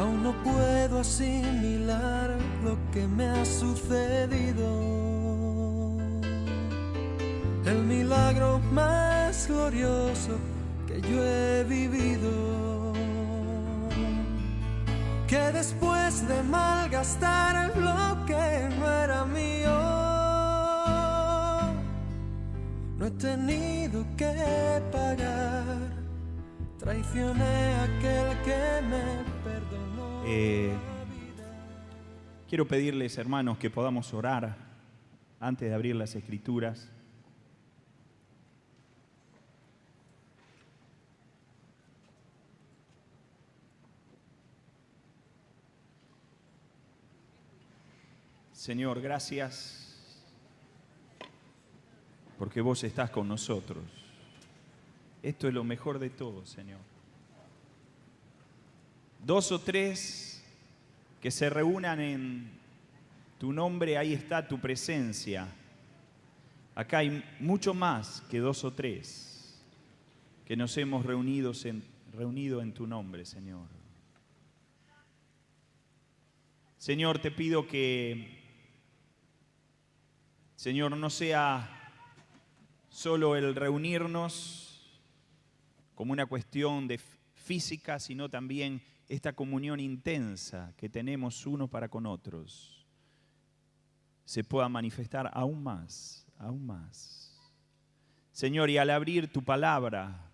Aún no puedo asimilar lo que me ha sucedido. El milagro más glorioso que yo he vivido. Que después de malgastar lo que no era mío, no he tenido que pagar. Traicioné a aquel que me perdonó. Quiero pedirles, hermanos, que podamos orar antes de abrir las Escrituras. Señor, gracias porque vos estás con nosotros. Esto es lo mejor de todo, Señor. 2 o 3 que se reúnan en tu nombre, ahí está tu presencia. Acá hay mucho más que 2 o 3 que nos hemos reunido en tu nombre, Señor. Señor, te pido que, Señor, no sea solo el reunirnos como una cuestión de física, sino también esta comunión intensa que tenemos unos para con otros se pueda manifestar aún más, aún más. Señor, y al abrir tu palabra,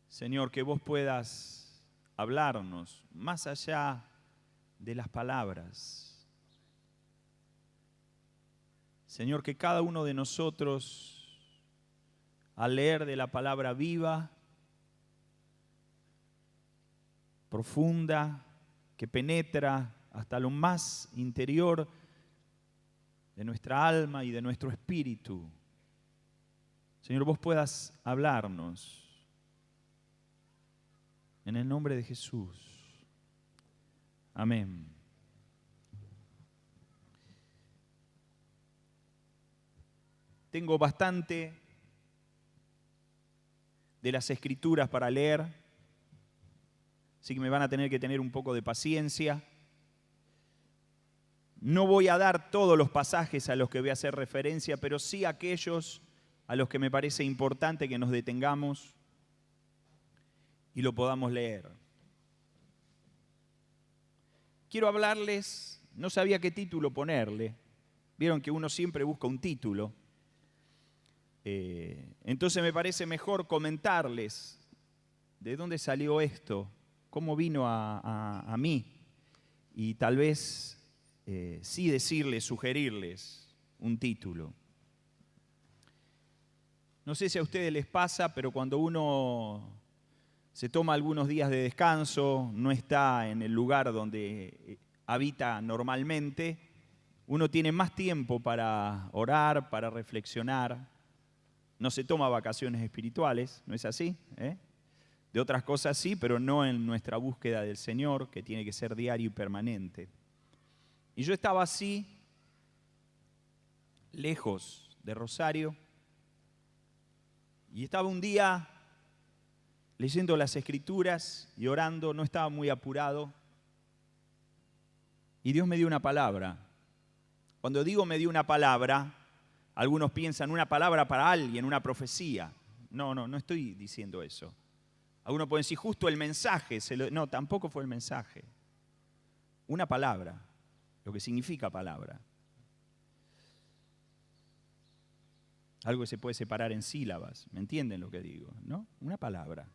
Señor, que vos puedas hablarnos más allá de las palabras. Señor, que cada uno de nosotros, al leer de la palabra viva, profunda, que penetra hasta lo más interior de nuestra alma y de nuestro espíritu, Señor, vos puedas hablarnos. En el nombre de Jesús. Amén. Tengo bastante de las Escrituras para leer, así que me van a tener que tener un poco de paciencia. No voy a dar todos los pasajes a los que voy a hacer referencia, pero sí aquellos a los que me parece importante que nos detengamos y lo podamos leer. Quiero hablarles, no sabía qué título ponerle. Vieron que uno siempre busca un título. Entonces me parece mejor comentarles de dónde salió esto, cómo vino a mí, y tal vez sí decirles, sugerirles un título. No sé si a ustedes les pasa, pero cuando uno se toma algunos días de descanso, no está en el lugar donde habita normalmente, uno tiene más tiempo para orar, para reflexionar. No se toma vacaciones espirituales, ¿no es así? De otras cosas sí, pero no en nuestra búsqueda del Señor, que tiene que ser diario y permanente. Y yo estaba así, lejos de Rosario, y estaba un día leyendo las Escrituras y orando, no estaba muy apurado, y Dios me dio una palabra. Cuando digo me dio una palabra, algunos piensan una palabra para alguien, una profecía. No estoy diciendo eso. Algunos pueden decir justo el mensaje. No, tampoco fue el mensaje. Una palabra, lo que significa palabra. Algo que se puede separar en sílabas. ¿Me entienden lo que digo? ¿No? Una palabra.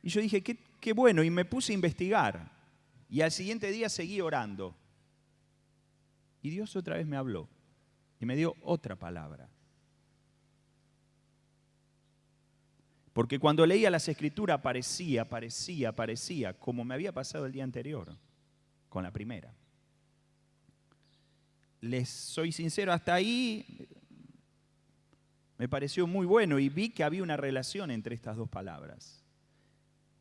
Y yo dije, qué bueno, y me puse a investigar. Y al siguiente día seguí orando. Y Dios otra vez me habló. Y me dio otra palabra. Porque cuando leía las Escrituras parecía, como me había pasado el día anterior, con la primera. Les soy sincero, hasta ahí me pareció muy bueno y vi que había una relación entre estas dos palabras.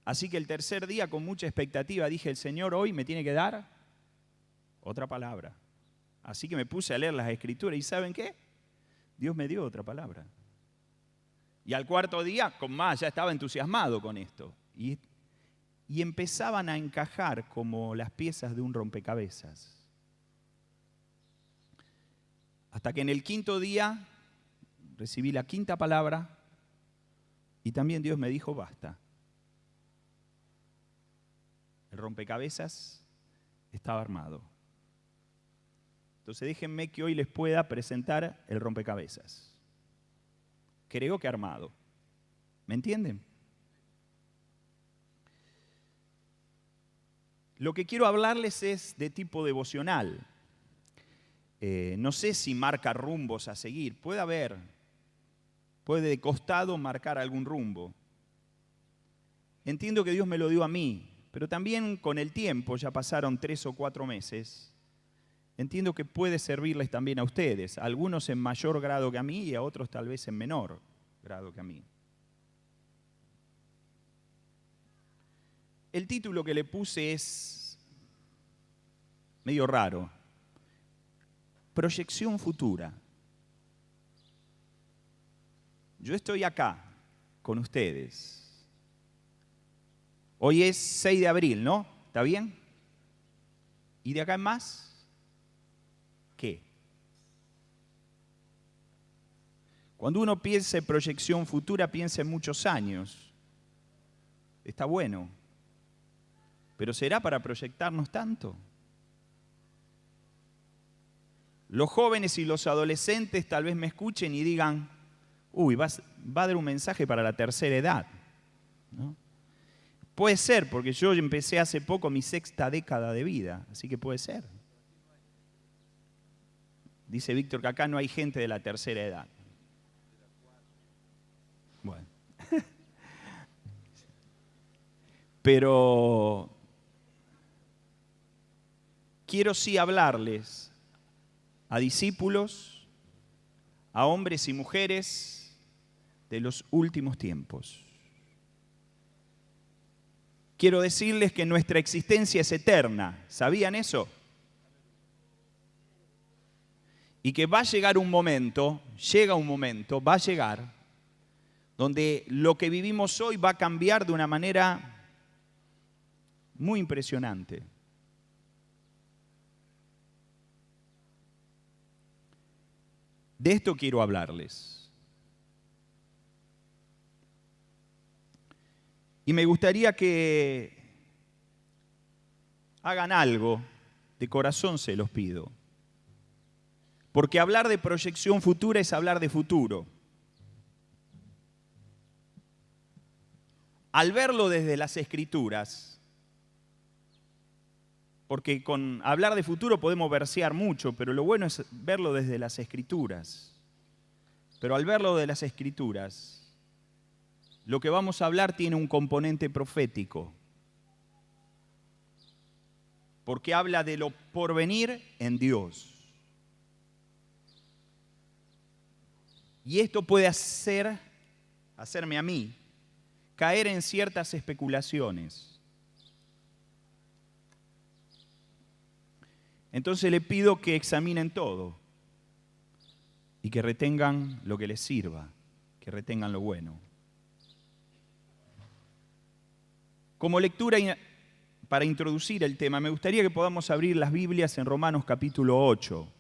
Así que el tercer día, con mucha expectativa, dije, el Señor hoy me tiene que dar otra palabra. Así que me puse a leer las Escrituras y ¿saben qué? Dios me dio otra palabra. Y al cuarto día, con más, ya estaba entusiasmado con esto. Y empezaban a encajar como las piezas de un rompecabezas. Hasta que en el quinto día recibí la quinta palabra y también Dios me dijo, basta. El rompecabezas estaba armado. Entonces déjenme que hoy les pueda presentar el rompecabezas. Creo que armado. ¿Me entienden? Lo que quiero hablarles es de tipo devocional. No sé si marca rumbos a seguir. Puede de costado marcar algún rumbo. Entiendo que Dios me lo dio a mí, pero también con el tiempo, ya pasaron 3 o 4 meses, entiendo que puede servirles también a ustedes, a algunos en mayor grado que a mí y a otros tal vez en menor grado que a mí. El título que le puse es medio raro. Proyección futura. Yo estoy acá con ustedes. Hoy es 6 de abril, ¿no? ¿Está bien? ¿Y de acá en más? ¿Qué? Cuando uno piensa en proyección futura, piensa en muchos años. Está bueno. ¿Pero será para proyectarnos tanto? Los jóvenes y los adolescentes tal vez me escuchen y digan, uy, va a dar un mensaje para la tercera edad, ¿no? Puede ser, porque yo empecé hace poco mi 6ª década de vida, así que puede ser. Dice Víctor que acá no hay gente de la tercera edad. Bueno. Pero quiero sí hablarles a discípulos, a hombres y mujeres de los últimos tiempos. Quiero decirles que nuestra existencia es eterna. ¿Sabían eso? Y que va a llegar un momento, va a llegar, donde lo que vivimos hoy va a cambiar de una manera muy impresionante. De esto quiero hablarles. Y me gustaría que hagan algo, de corazón se los pido. Porque hablar de proyección futura es hablar de futuro. Al verlo desde las Escrituras, porque con hablar de futuro podemos versear mucho, pero lo bueno es verlo desde las Escrituras. Pero al verlo de las Escrituras, lo que vamos a hablar tiene un componente profético, porque habla de lo porvenir en Dios. Y esto puede hacerme a mí caer en ciertas especulaciones. Entonces le pido que examinen todo y que retengan lo que les sirva, que retengan lo bueno. Como lectura para introducir el tema, me gustaría que podamos abrir las Biblias en Romanos capítulo 8.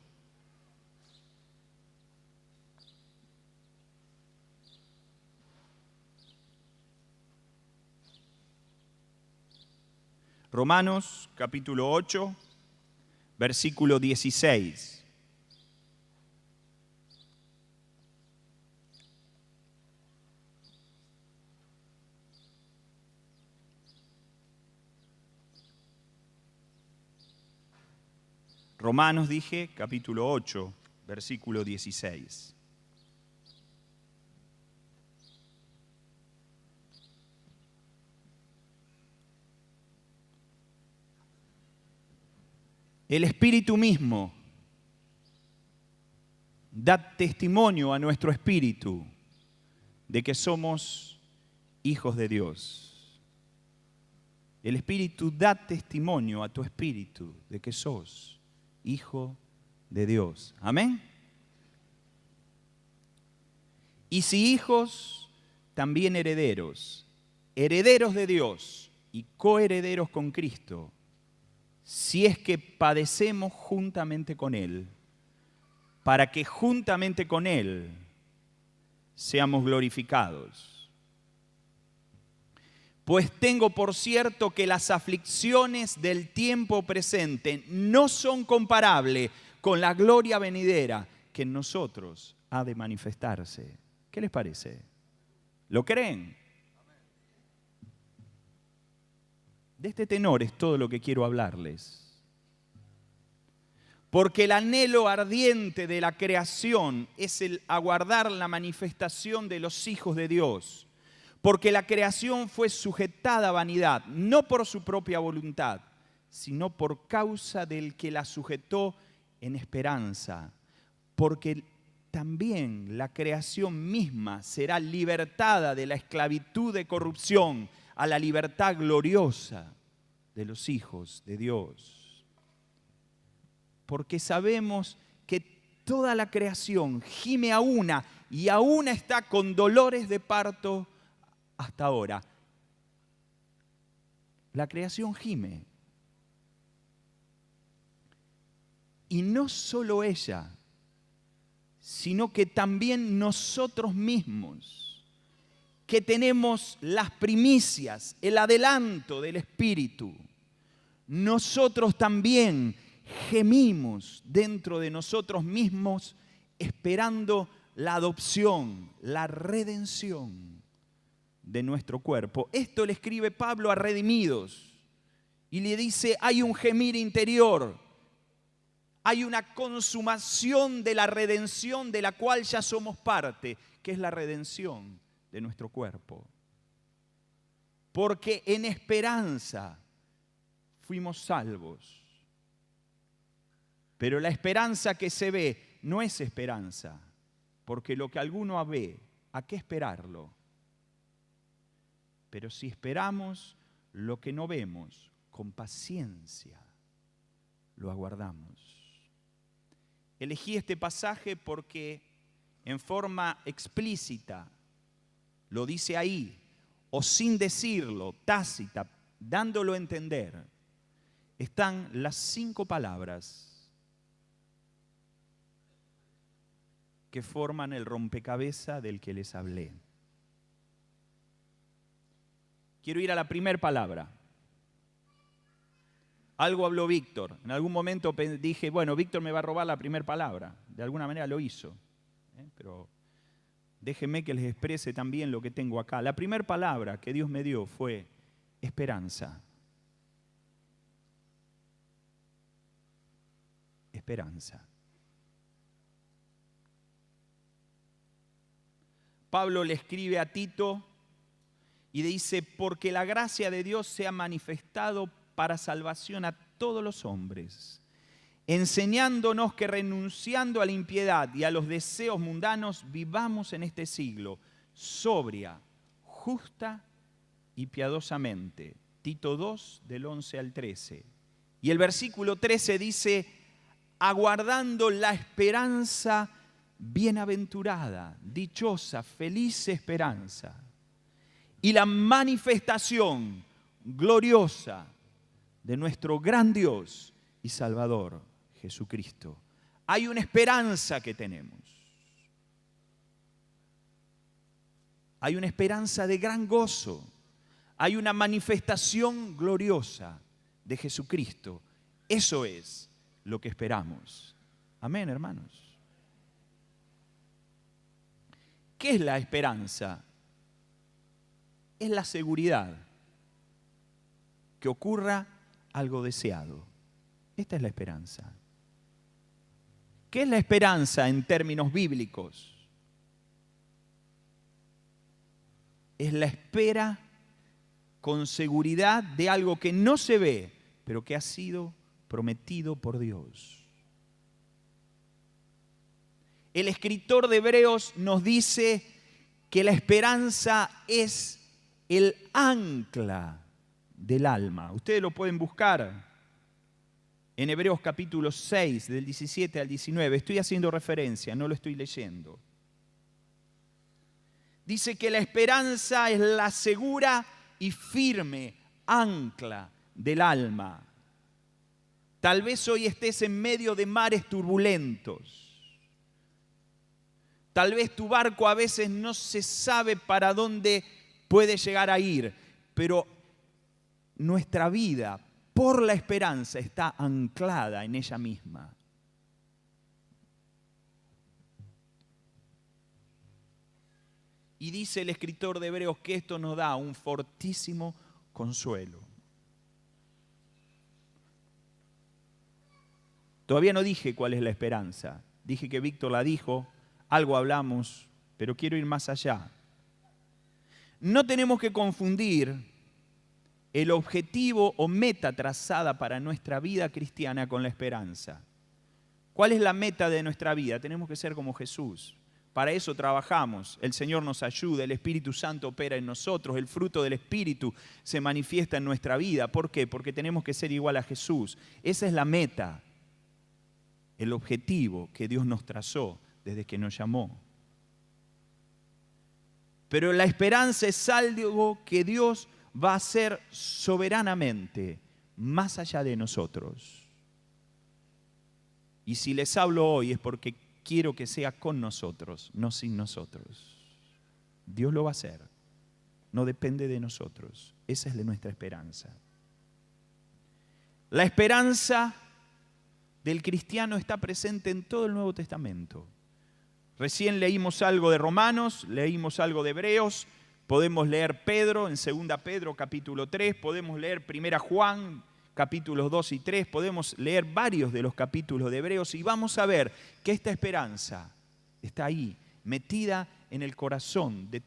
Romanos capítulo 8, versículo 16. Romanos, dije, capítulo 8, versículo 16. El Espíritu mismo da testimonio a nuestro espíritu de que somos hijos de Dios. El Espíritu da testimonio a tu espíritu de que sos hijo de Dios. Amén. Y si hijos, también herederos, herederos de Dios y coherederos con Cristo, si es que padecemos juntamente con Él, para que juntamente con Él seamos glorificados. Pues tengo por cierto que las aflicciones del tiempo presente no son comparables con la gloria venidera que en nosotros ha de manifestarse. ¿Qué les parece? ¿Lo creen? De este tenor es todo lo que quiero hablarles. Porque el anhelo ardiente de la creación es el aguardar la manifestación de los hijos de Dios. Porque la creación fue sujetada a vanidad, no por su propia voluntad, sino por causa del que la sujetó en esperanza. Porque también la creación misma será libertada de la esclavitud de corrupción a la libertad gloriosa de los hijos de Dios. Porque sabemos que toda la creación gime a una y a una está con dolores de parto hasta ahora. La creación gime. Y no solo ella, sino que también nosotros mismos, que tenemos las primicias, el adelanto del Espíritu, nosotros también gemimos dentro de nosotros mismos esperando la adopción, la redención de nuestro cuerpo. Esto le escribe Pablo a redimidos y le dice, hay un gemir interior, hay una consumación de la redención de la cual ya somos parte, que es la redención de nuestro cuerpo. Porque en esperanza fuimos salvos. Pero la esperanza que se ve no es esperanza, porque lo que alguno ve, ¿a qué esperarlo? Pero si esperamos lo que no vemos, con paciencia lo aguardamos. Elegí este pasaje porque en forma explícita lo dice ahí, o sin decirlo, tácita, dándolo a entender, están las 5 palabras que forman el rompecabezas del que les hablé. Quiero ir a la primera palabra. Algo habló Víctor. En algún momento dije, bueno, Víctor me va a robar la primera palabra. De alguna manera lo hizo. Pero déjenme que les exprese también lo que tengo acá. La primera palabra que Dios me dio fue esperanza. Esperanza. Pablo le escribe a Tito y le dice, porque la gracia de Dios se ha manifestado para salvación a todos los hombres, enseñándonos que renunciando a la impiedad y a los deseos mundanos, vivamos en este siglo sobria, justa y piadosamente. Tito 2, del 11 al 13. Y el versículo 13 dice, aguardando la esperanza bienaventurada, dichosa, feliz esperanza, y la manifestación gloriosa de nuestro gran Dios y Salvador, Jesucristo. Hay una esperanza que tenemos. Hay una esperanza de gran gozo. Hay una manifestación gloriosa de Jesucristo. Eso es lo que esperamos. Amén, hermanos. ¿Qué es la esperanza? Es la seguridad que ocurra algo deseado. Esta es la esperanza. ¿Qué es la esperanza en términos bíblicos? Es la espera con seguridad de algo que no se ve, pero que ha sido prometido por Dios. El escritor de Hebreos nos dice que la esperanza es el ancla del alma. Ustedes lo pueden buscar en Hebreos capítulo 6, del 17 al 19. Estoy haciendo referencia, no lo estoy leyendo. Dice que la esperanza es la segura y firme ancla del alma. Tal vez hoy estés en medio de mares turbulentos. Tal vez tu barco a veces no se sabe para dónde puede llegar a ir, pero nuestra vida, por la esperanza, está anclada en ella misma. Y dice el escritor de Hebreos que esto nos da un fortísimo consuelo. Todavía no dije cuál es la esperanza. Dije que Víctor la dijo, algo hablamos, pero quiero ir más allá. No tenemos que confundir el objetivo o meta trazada para nuestra vida cristiana con la esperanza. ¿Cuál es la meta de nuestra vida? Tenemos que ser como Jesús. Para eso trabajamos, el Señor nos ayuda, el Espíritu Santo opera en nosotros, el fruto del Espíritu se manifiesta en nuestra vida. ¿Por qué? Porque tenemos que ser igual a Jesús. Esa es la meta, el objetivo que Dios nos trazó desde que nos llamó. Pero la esperanza es algo que Dios va a hacer soberanamente, más allá de nosotros. Y si les hablo hoy es porque quiero que sea con nosotros, no sin nosotros. Dios lo va a hacer. No depende de nosotros. Esa es nuestra esperanza. La esperanza del cristiano está presente en todo el Nuevo Testamento. Recién leímos algo de Romanos, leímos algo de Hebreos, podemos leer Pedro en 2 Pedro capítulo 3, podemos leer 1 Juan capítulos 2 y 3, podemos leer varios de los capítulos de Hebreos y vamos a ver que esta esperanza está ahí, metida en el corazón de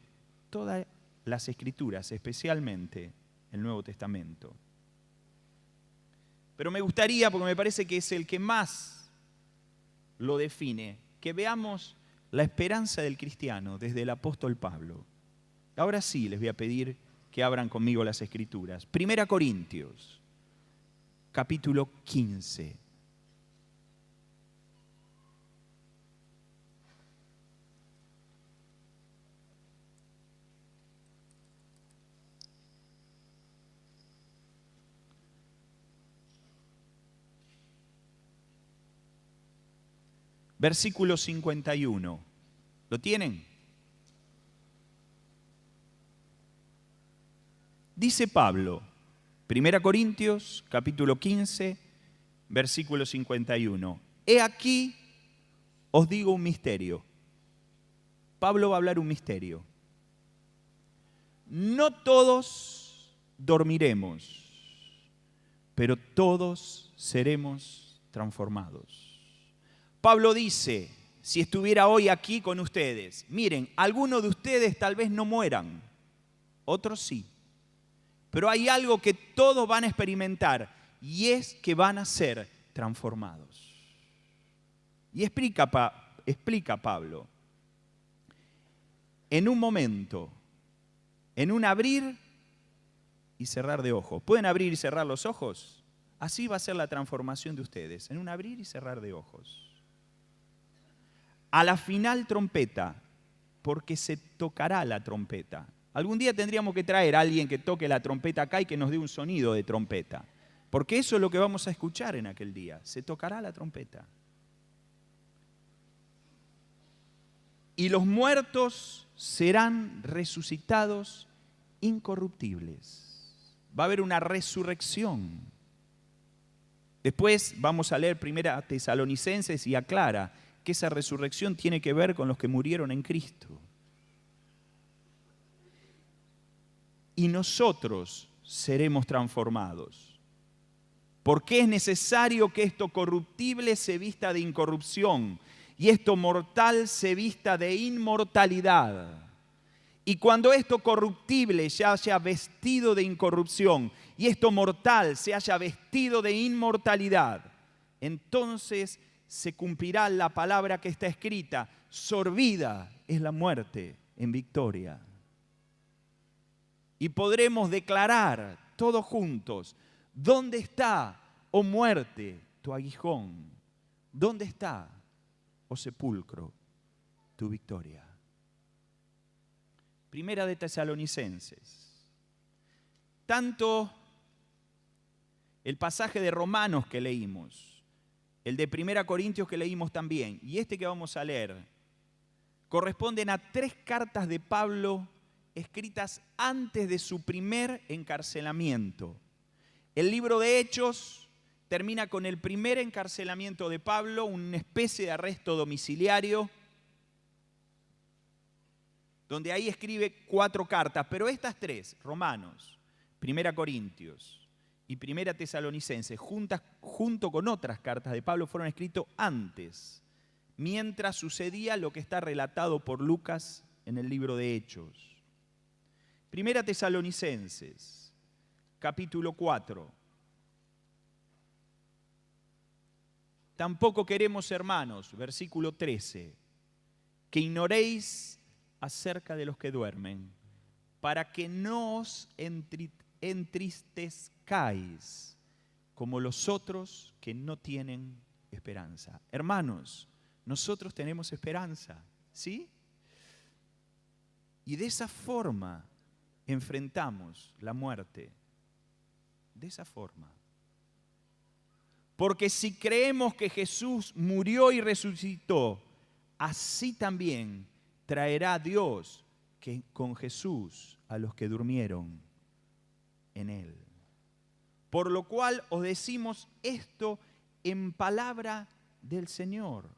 todas las Escrituras, especialmente el Nuevo Testamento. Pero me gustaría, porque me parece que es el que más lo define, que veamos la esperanza del cristiano desde el apóstol Pablo. Ahora sí les voy a pedir que abran conmigo las Escrituras. 1 Corintios capítulo 15. Versículo 51. ¿Lo tienen? Dice Pablo, 1 Corintios, capítulo 15, versículo 51. He aquí, os digo un misterio. Pablo va a hablar un misterio. No todos dormiremos, pero todos seremos transformados. Pablo dice, si estuviera hoy aquí con ustedes, miren, algunos de ustedes tal vez no mueran, otros sí. Pero hay algo que todos van a experimentar y es que van a ser transformados. Y explica Pablo, en un momento, en un abrir y cerrar de ojos. ¿Pueden abrir y cerrar los ojos? Así va a ser la transformación de ustedes, en un abrir y cerrar de ojos. A la final trompeta, porque se tocará la trompeta. Algún día tendríamos que traer a alguien que toque la trompeta acá y que nos dé un sonido de trompeta. Porque eso es lo que vamos a escuchar en aquel día. Se tocará la trompeta. Y los muertos serán resucitados incorruptibles. Va a haber una resurrección. Después vamos a leer 1 Tesalonicenses y aclara que esa resurrección tiene que ver con los que murieron en Cristo. Y nosotros seremos transformados. Porque es necesario que esto corruptible se vista de incorrupción y esto mortal se vista de inmortalidad. Y cuando esto corruptible se haya vestido de incorrupción y esto mortal se haya vestido de inmortalidad, entonces se cumplirá la palabra que está escrita: sorbida es la muerte en victoria. Y podremos declarar todos juntos: ¿dónde está, oh muerte, tu aguijón? ¿Dónde está, oh sepulcro, tu victoria? Primera de Tesalonicenses. Tanto el pasaje de Romanos que leímos, el de Primera Corintios que leímos también, y este que vamos a leer, corresponden a 3 cartas de Pablo escritas antes de su primer encarcelamiento. El libro de Hechos termina con el primer encarcelamiento de Pablo, una especie de arresto domiciliario, donde ahí escribe 4 cartas, pero estas 3, Romanos, Primera Corintios y Primera Tesalonicenses, junto con otras cartas de Pablo, fueron escritas antes, mientras sucedía lo que está relatado por Lucas en el libro de Hechos. Primera Tesalonicenses, capítulo 4. Tampoco queremos, hermanos, versículo 13, que ignoréis acerca de los que duermen, para que no os entristezcáis como los otros que no tienen esperanza. Hermanos, nosotros tenemos esperanza, ¿sí? Y de esa forma enfrentamos la muerte. De esa forma. Porque si creemos que Jesús murió y resucitó, así también traerá Dios con Jesús a los que durmieron en Él. Por lo cual os decimos esto en palabra del Señor.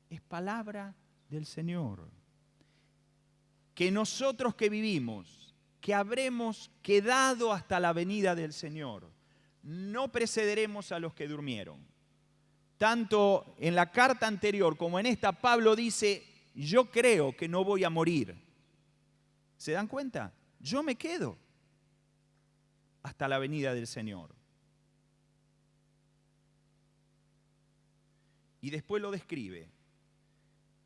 Es palabra del Señor. Que nosotros que vivimos, que habremos quedado hasta la venida del Señor, no precederemos a los que durmieron. Tanto en la carta anterior como en esta, Pablo dice, yo creo que no voy a morir. ¿Se dan cuenta? Yo me quedo hasta la venida del Señor. Y después lo describe,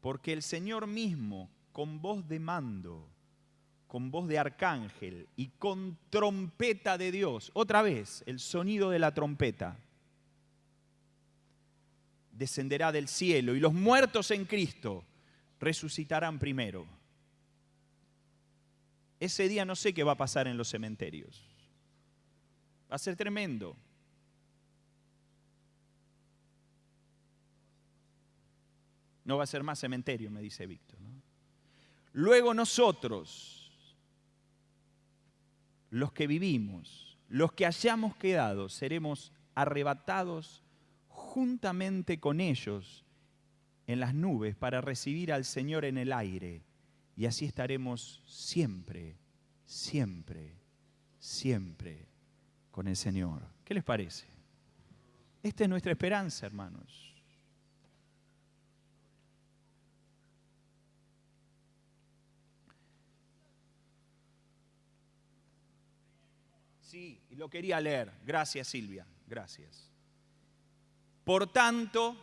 porque el Señor mismo, con voz de mando, con voz de arcángel y con trompeta de Dios, otra vez el sonido de la trompeta, descenderá del cielo y los muertos en Cristo resucitarán primero. Ese día no sé qué va a pasar en los cementerios. Va a ser tremendo. No va a ser más cementerio, me dice Víctor, ¿no? Luego nosotros, los que vivimos, los que hayamos quedado, seremos arrebatados juntamente con ellos en las nubes para recibir al Señor en el aire. Y así estaremos siempre, siempre, siempre con el Señor. ¿Qué les parece? Esta es nuestra esperanza, hermanos. Sí, lo quería leer. Gracias, Silvia. Gracias. Por tanto,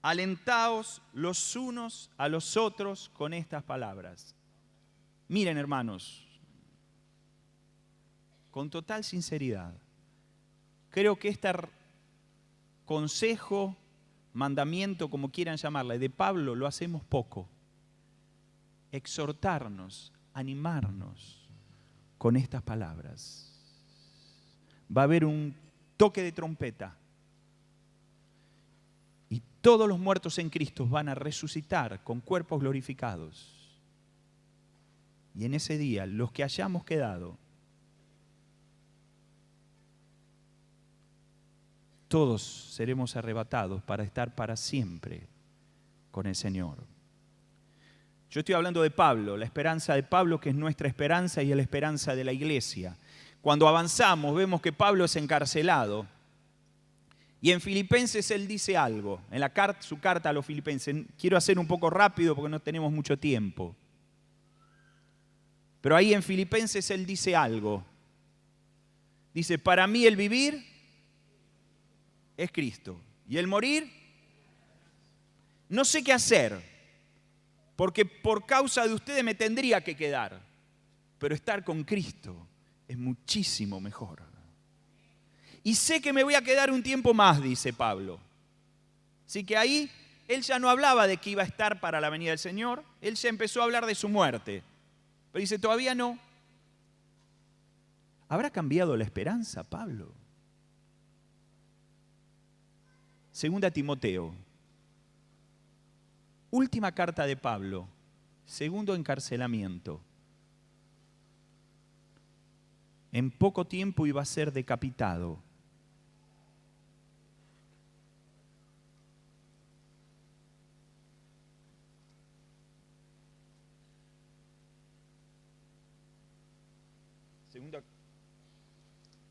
alentaos los unos a los otros con estas palabras. Miren, hermanos, con total sinceridad, creo que este consejo, mandamiento, como quieran llamarle, de Pablo lo hacemos poco. Exhortarnos, animarnos con estas palabras. Va a haber un toque de trompeta y todos los muertos en Cristo van a resucitar con cuerpos glorificados. Y en ese día, los que hayamos quedado, todos seremos arrebatados para estar para siempre con el Señor. Yo estoy hablando de Pablo, la esperanza de Pablo, que es nuestra esperanza y es la esperanza de la iglesia. Cuando avanzamos vemos que Pablo es encarcelado y en Filipenses él dice algo, en su carta a los Filipenses. Quiero hacer un poco rápido porque no tenemos mucho tiempo. Pero ahí en Filipenses él dice algo. Dice, para mí el vivir es Cristo y el morir no sé qué hacer. Porque por causa de ustedes me tendría que quedar. Pero estar con Cristo es muchísimo mejor. Y sé que me voy a quedar un tiempo más, dice Pablo. Así que ahí Él ya no hablaba de que iba a estar para la venida del Señor, él ya empezó a hablar de su muerte. Pero dice, todavía no. ¿Habrá cambiado la esperanza, Pablo? Segunda Timoteo. Última carta de Pablo. Segundo encarcelamiento. En poco tiempo iba a ser decapitado.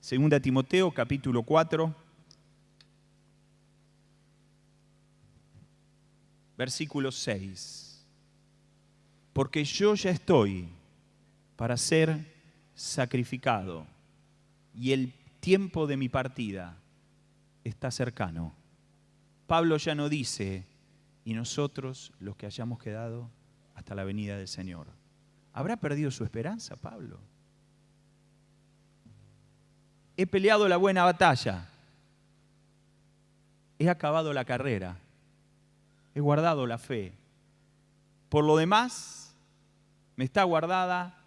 Segunda Timoteo, capítulo 4, versículo 6. Porque yo ya estoy para ser sacrificado y el tiempo de mi partida está cercano. Pablo ya no dice, y nosotros los que hayamos quedado hasta la venida del Señor. ¿Habrá perdido su esperanza, Pablo? He peleado la buena batalla, he acabado la carrera, he guardado la fe. Por lo demás, me está guardada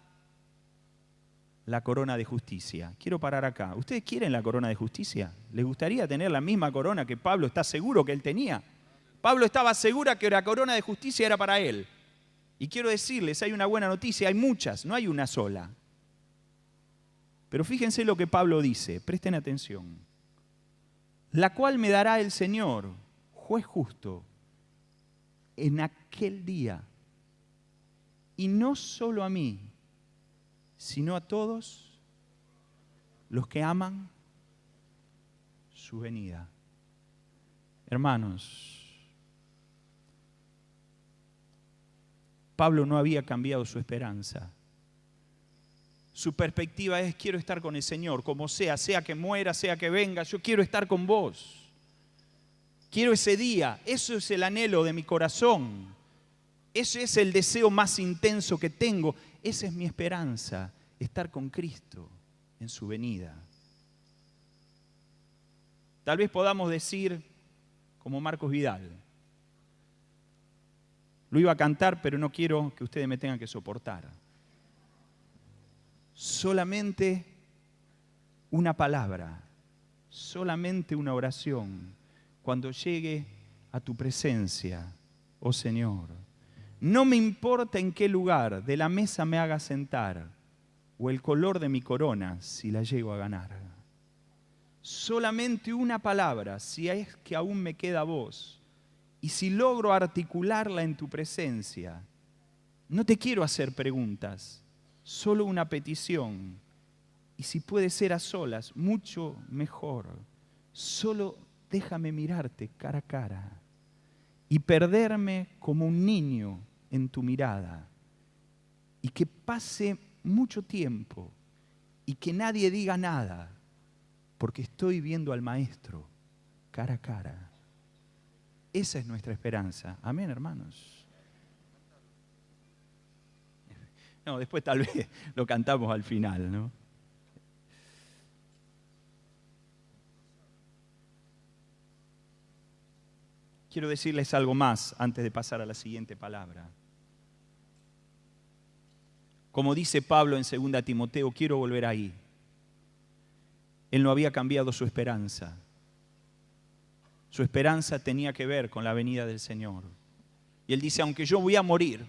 la corona de justicia. Quiero parar acá. ¿Ustedes quieren la corona de justicia? ¿Les gustaría tener la misma corona que Pablo está seguro que él tenía? Pablo estaba seguro que la corona de justicia era para él. Y quiero decirles, hay una buena noticia, hay muchas, no hay una sola. Pero fíjense lo que Pablo dice, presten atención. La cual me dará el Señor, juez justo, en aquel día. Y no solo a mí, sino a todos los que aman su venida. Hermanos, Pablo no había cambiado su esperanza. Su perspectiva es, quiero estar con el Señor, como sea, sea que muera, sea que venga, yo quiero estar con vos. Quiero ese día, eso es el anhelo de mi corazón. Ese es el deseo más intenso que tengo. Esa es mi esperanza, estar con Cristo en su venida. Tal vez podamos decir, como Marcos Vidal, lo iba a cantar, pero no quiero que ustedes me tengan que soportar. Solamente una palabra, solamente una oración, cuando llegue a tu presencia, oh Señor. No me importa en qué lugar de la mesa me haga sentar, o el color de mi corona, si la llego a ganar. Solamente una palabra, si es que aún me queda voz, y si logro articularla en tu presencia. No te quiero hacer preguntas, solo una petición, y si puede ser a solas, mucho mejor. Solo déjame mirarte cara a cara y perderme como un niño en tu mirada, y que pase mucho tiempo y que nadie diga nada, porque estoy viendo al Maestro cara a cara. Esa es nuestra esperanza. Amén, hermanos. No, después tal vez lo cantamos al final, ¿no? Quiero decirles algo más antes de pasar a la siguiente palabra. Como dice Pablo en 2 Timoteo, quiero volver ahí. Él no había cambiado su esperanza. Su esperanza tenía que ver con la venida del Señor. Y él dice, aunque yo voy a morir,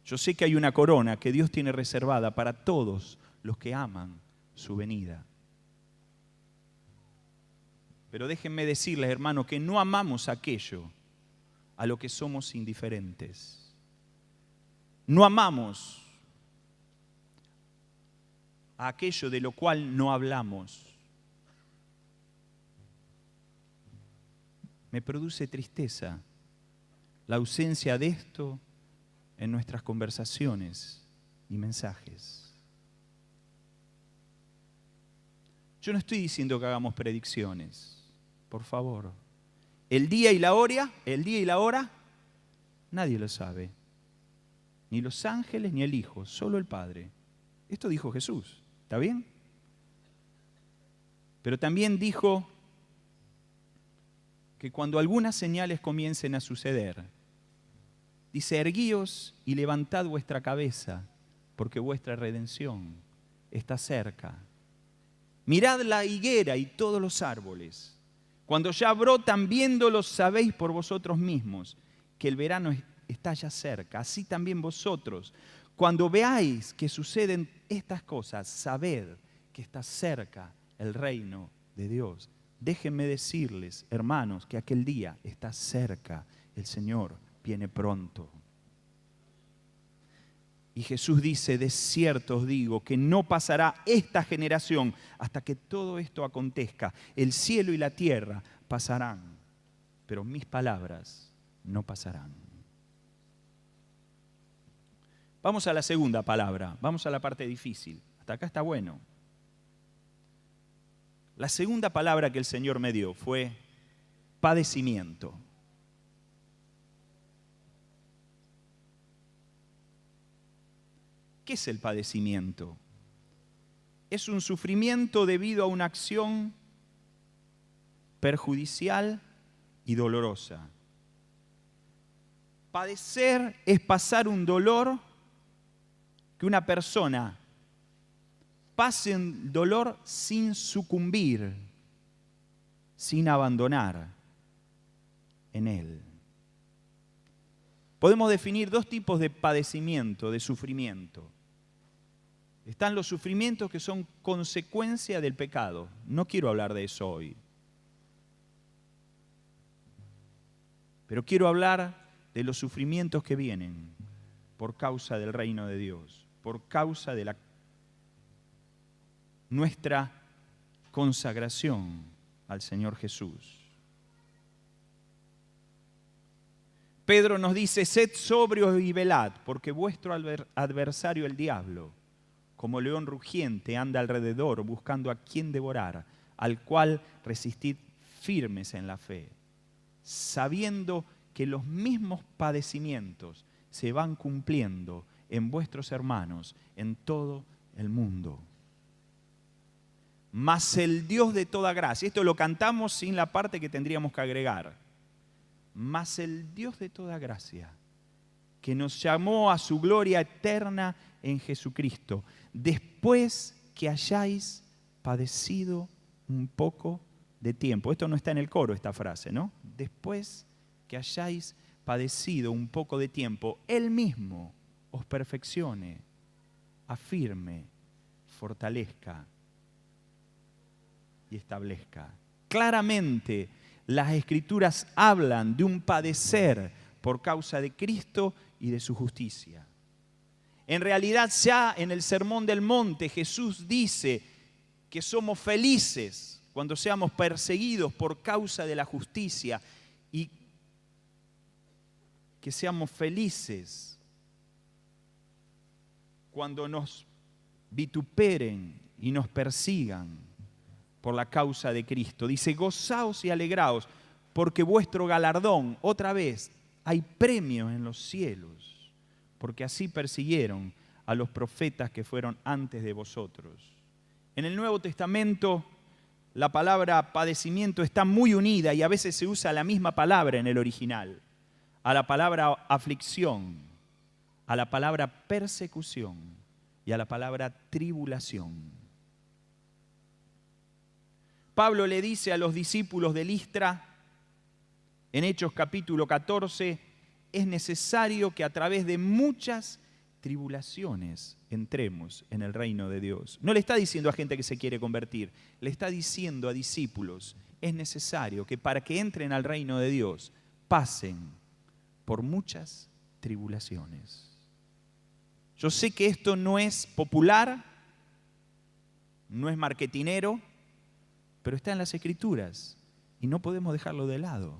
yo sé que hay una corona que Dios tiene reservada para todos los que aman su venida. Pero déjenme decirles, hermano, que no amamos aquello a lo que somos indiferentes. No amamos a aquello de lo cual no hablamos. Me produce tristeza la ausencia de esto en nuestras conversaciones y mensajes. Yo no estoy diciendo que hagamos predicciones, por favor. El día y la hora, nadie lo sabe. Ni los ángeles ni el Hijo, solo el Padre. Esto dijo Jesús, ¿está bien? Pero también dijo, que cuando algunas señales comiencen a suceder, dice, erguíos y levantad vuestra cabeza, porque vuestra redención está cerca. Mirad la higuera y todos los árboles. Cuando ya brotan, viéndolos, sabéis por vosotros mismos que el verano está ya cerca. Así también vosotros, cuando veáis que suceden estas cosas, sabed que está cerca el reino de Dios. Déjenme decirles, hermanos, que aquel día está cerca. El Señor viene pronto. Y Jesús dice, de cierto os digo que no pasará esta generación hasta que todo esto acontezca. El cielo y la tierra pasarán, pero mis palabras no pasarán. Vamos a la segunda palabra, vamos a la parte difícil. Hasta acá está bueno. La segunda palabra que el Señor me dio fue padecimiento. ¿Qué es el padecimiento? Es un sufrimiento debido a una acción perjudicial y dolorosa. Padecer es pasar un dolor, que una persona pase un dolor sin sucumbir, sin abandonar en él. Podemos definir dos tipos de padecimiento, de sufrimiento. Están los sufrimientos que son consecuencia del pecado. No quiero hablar de eso hoy. Pero quiero hablar de los sufrimientos que vienen por causa del reino de Dios, por causa de nuestra consagración al Señor Jesús. Pedro nos dice, sed sobrios y velad, porque vuestro adversario el diablo, como león rugiente, anda alrededor buscando a quien devorar, al cual resistid firmes en la fe, sabiendo que los mismos padecimientos se van cumpliendo en vuestros hermanos en todo el mundo. Mas el Dios de toda gracia, esto lo cantamos sin la parte que tendríamos que agregar, mas el Dios de toda gracia, que nos llamó a su gloria eterna en Jesucristo, después que hayáis padecido un poco de tiempo. Esto no está en el coro, esta frase, ¿no? Después que hayáis padecido un poco de tiempo, Él mismo os perfeccione, afirme, fortalezca y establezca. Claramente, las Escrituras hablan de un padecer por causa de Cristo y de su justicia. En realidad, ya en el Sermón del Monte, Jesús dice que somos felices cuando seamos perseguidos por causa de la justicia y que seamos felices cuando nos vituperen y nos persigan por la causa de Cristo. Dice, gozaos y alegraos, porque vuestro galardón, otra vez, hay premio en los cielos, porque así persiguieron a los profetas que fueron antes de vosotros. En el Nuevo Testamento, la palabra padecimiento está muy unida y a veces se usa la misma palabra en el original, a la palabra aflicción, a la palabra persecución y a la palabra tribulación. Pablo le dice a los discípulos de Listra, en Hechos capítulo 14, es necesario que a través de muchas tribulaciones entremos en el reino de Dios. No le está diciendo a gente que se quiere convertir, le está diciendo a discípulos, es necesario que para que entren al reino de Dios pasen por muchas tribulaciones. Yo sé que esto no es popular, no es marketinero, pero está en las Escrituras y no podemos dejarlo de lado.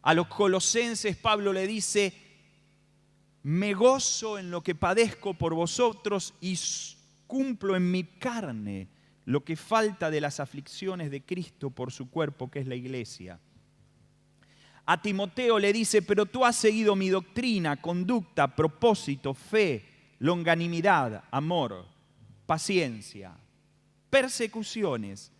A los colosenses Pablo le dice, me gozo en lo que padezco por vosotros y cumplo en mi carne lo que falta de las aflicciones de Cristo por su cuerpo, que es la iglesia. A Timoteo le dice, pero tú has seguido mi doctrina, conducta, propósito, fe, longanimidad, amor, paciencia, persecuciones,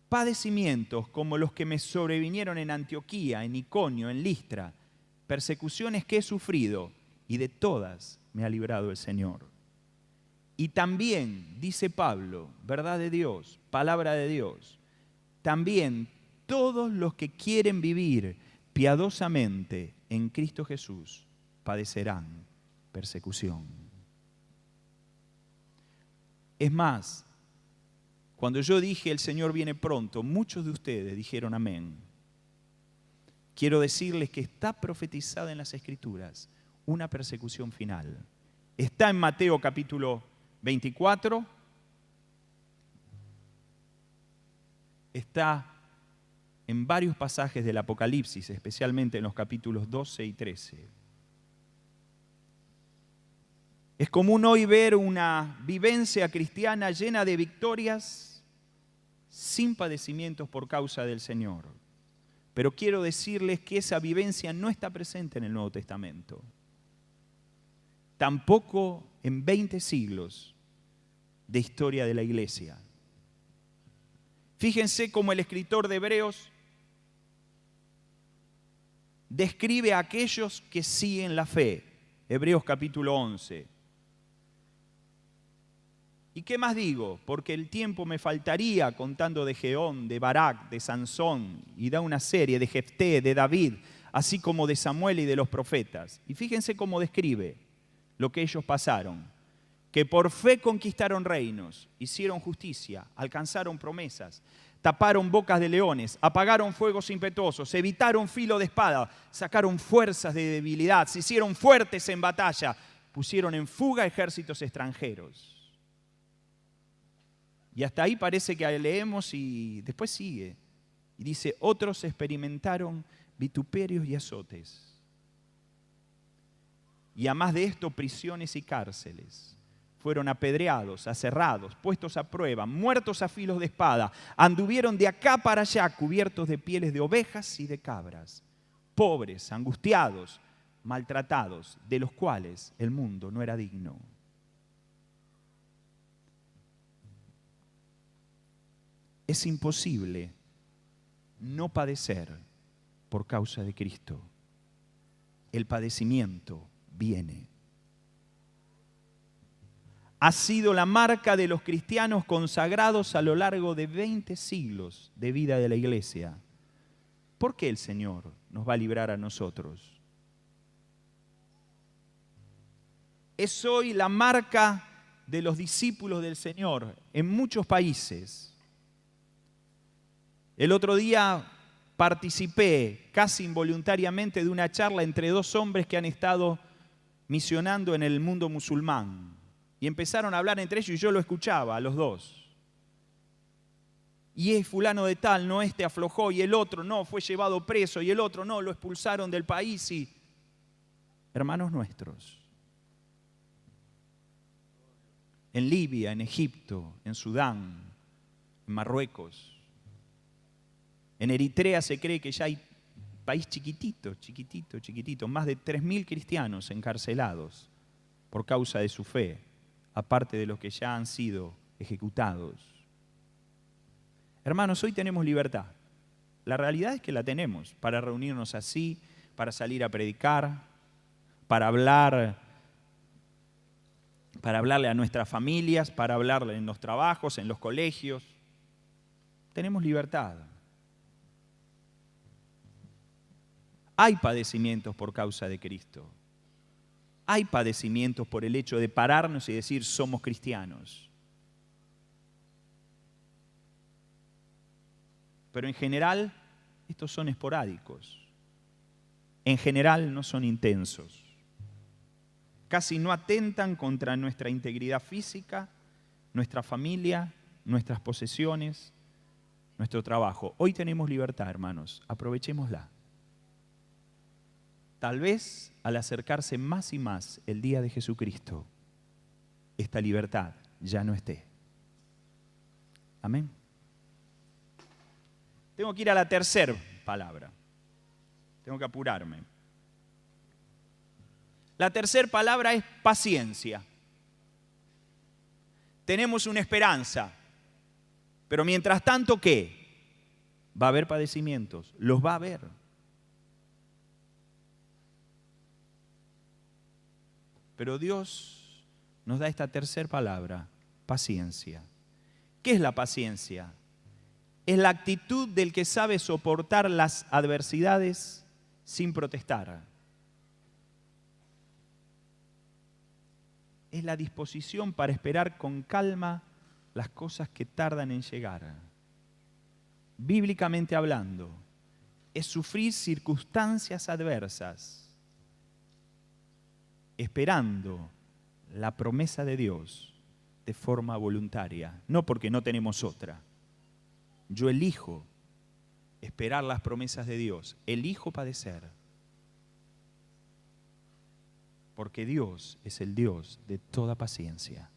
padecimientos como los que me sobrevinieron en Antioquía, en Iconio, en Listra, persecuciones que he sufrido, y de todas me ha librado el Señor. Y también, dice Pablo, verdad de Dios, palabra de Dios, también todos los que quieren vivir piadosamente en Cristo Jesús padecerán persecución. Es más, cuando yo dije el Señor viene pronto, muchos de ustedes dijeron amén. Quiero decirles que está profetizada en las Escrituras una persecución final. Está en Mateo capítulo 24, está en varios pasajes del Apocalipsis, especialmente en los capítulos 12 y 13. Es común hoy ver una vivencia cristiana llena de victorias sin padecimientos por causa del Señor. Pero quiero decirles que esa vivencia no está presente en el Nuevo Testamento. Tampoco en 20 siglos de historia de la iglesia. Fíjense cómo el escritor de Hebreos describe a aquellos que siguen la fe. Hebreos capítulo 11. ¿Y qué más digo? Porque el tiempo me faltaría contando de Gedeón, de Barak, de Sansón, y da una serie de Jefté, de David, así como de Samuel y de los profetas. Y fíjense cómo describe lo que ellos pasaron. Que por fe conquistaron reinos, hicieron justicia, alcanzaron promesas, taparon bocas de leones, apagaron fuegos impetuosos, evitaron filo de espada, sacaron fuerzas de debilidad, se hicieron fuertes en batalla, pusieron en fuga ejércitos extranjeros. Y hasta ahí parece que leemos y después sigue. Y dice, otros experimentaron vituperios y azotes. Y además de esto, prisiones y cárceles. Fueron apedreados, aserrados, puestos a prueba, muertos a filos de espada. Anduvieron de acá para allá cubiertos de pieles de ovejas y de cabras. Pobres, angustiados, maltratados, de los cuales el mundo no era digno. Es imposible no padecer por causa de Cristo. El padecimiento viene. Ha sido la marca de los cristianos consagrados a lo largo de 20 siglos de vida de la iglesia. ¿Por qué el Señor nos va a librar a nosotros? Es hoy la marca de los discípulos del Señor en muchos países. El otro día participé casi involuntariamente de una charla entre dos hombres que han estado misionando en el mundo musulmán. Y empezaron a hablar entre ellos y yo lo escuchaba a los dos. Y es fulano de tal, no, este aflojó, y el otro no, fue llevado preso, y el otro no, lo expulsaron del país. Y hermanos nuestros, en Libia, en Egipto, en Sudán, en Marruecos, en Eritrea se cree que ya hay país chiquitito, más de 3.000 cristianos encarcelados por causa de su fe, aparte de los que ya han sido ejecutados. Hermanos, hoy tenemos libertad. La realidad es que la tenemos para reunirnos así, para salir a predicar, para hablarle a nuestras familias, para hablarle en los trabajos, en los colegios. Tenemos libertad. Hay padecimientos por causa de Cristo. Hay padecimientos por el hecho de pararnos y decir somos cristianos. Pero en general estos son esporádicos. En general no son intensos. Casi no atentan contra nuestra integridad física, nuestra familia, nuestras posesiones, nuestro trabajo. Hoy tenemos libertad, hermanos. Aprovechémosla. Tal vez al acercarse más y más el día de Jesucristo, esta libertad ya no esté. Amén. Tengo que ir a la tercera palabra. Tengo que apurarme. La tercera palabra es paciencia. Tenemos una esperanza, pero mientras tanto, ¿qué? Va a haber padecimientos, los va a haber. Pero Dios nos da esta tercera palabra, paciencia. ¿Qué es la paciencia? Es la actitud del que sabe soportar las adversidades sin protestar. Es la disposición para esperar con calma las cosas que tardan en llegar. Bíblicamente hablando, es sufrir circunstancias adversas, esperando la promesa de Dios de forma voluntaria, no porque no tenemos otra. Yo elijo esperar las promesas de Dios, elijo padecer, porque Dios es el Dios de toda paciencia.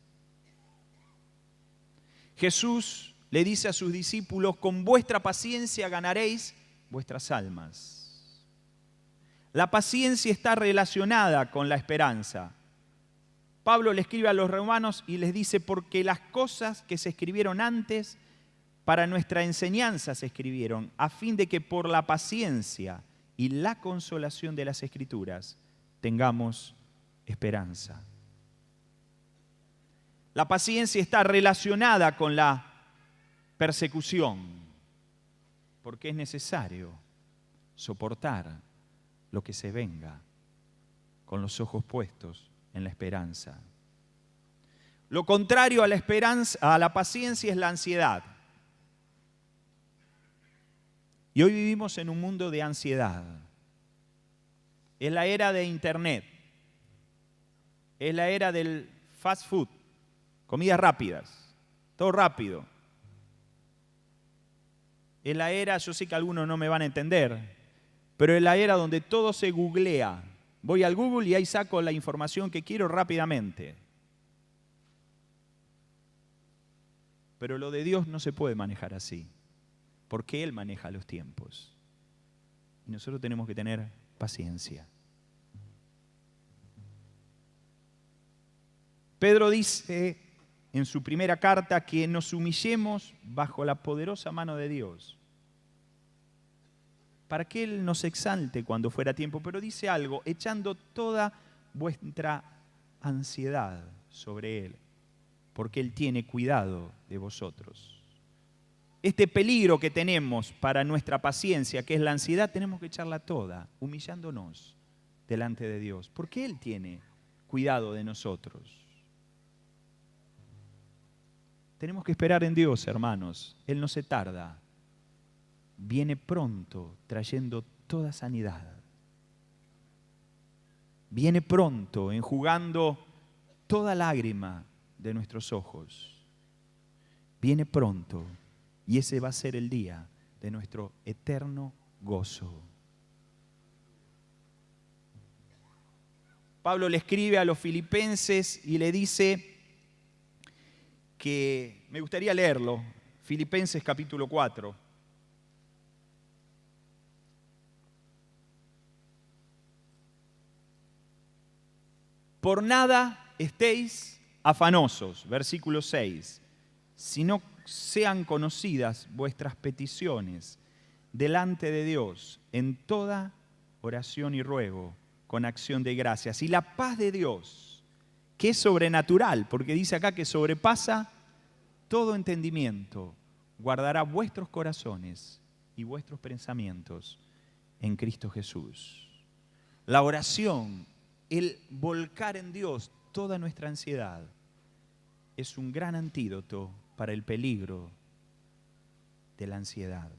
Jesús le dice a sus discípulos, con vuestra paciencia ganaréis vuestras almas. La paciencia está relacionada con la esperanza. Pablo le escribe a los romanos y les dice, porque las cosas que se escribieron antes para nuestra enseñanza se escribieron, a fin de que por la paciencia y la consolación de las Escrituras tengamos esperanza. La paciencia está relacionada con la persecución, porque es necesario soportar lo que se venga con los ojos puestos en la esperanza. Lo contrario a la esperanza, a la paciencia, es la ansiedad. Y hoy vivimos en un mundo de ansiedad. Es la era de Internet. Es la era del fast food, comidas rápidas, todo rápido. Es la era, yo sé que algunos no me van a entender, pero es la era donde todo se googlea. Voy al Google y ahí saco la información que quiero rápidamente. Pero lo de Dios no se puede manejar así, porque Él maneja los tiempos. Y nosotros tenemos que tener paciencia. Pedro dice en su primera carta que nos humillemos bajo la poderosa mano de Dios, para que Él nos exalte cuando fuera tiempo. Pero dice algo, echando toda vuestra ansiedad sobre Él, porque Él tiene cuidado de vosotros. Este peligro que tenemos para nuestra paciencia, que es la ansiedad, tenemos que echarla toda, humillándonos delante de Dios, porque Él tiene cuidado de nosotros. Tenemos que esperar en Dios, hermanos. Él no se tarda. Viene pronto trayendo toda sanidad. Viene pronto enjugando toda lágrima de nuestros ojos. Viene pronto y ese va a ser el día de nuestro eterno gozo. Pablo le escribe a los filipenses y le dice que, me gustaría leerlo, Filipenses capítulo 4. Por nada estéis afanosos, versículo 6, sino sean conocidas vuestras peticiones delante de Dios en toda oración y ruego con acción de gracias. Y la paz de Dios, que es sobrenatural, porque dice acá que sobrepasa todo entendimiento, guardará vuestros corazones y vuestros pensamientos en Cristo Jesús. La oración, el volcar en Dios toda nuestra ansiedad, es un gran antídoto para el peligro de la ansiedad.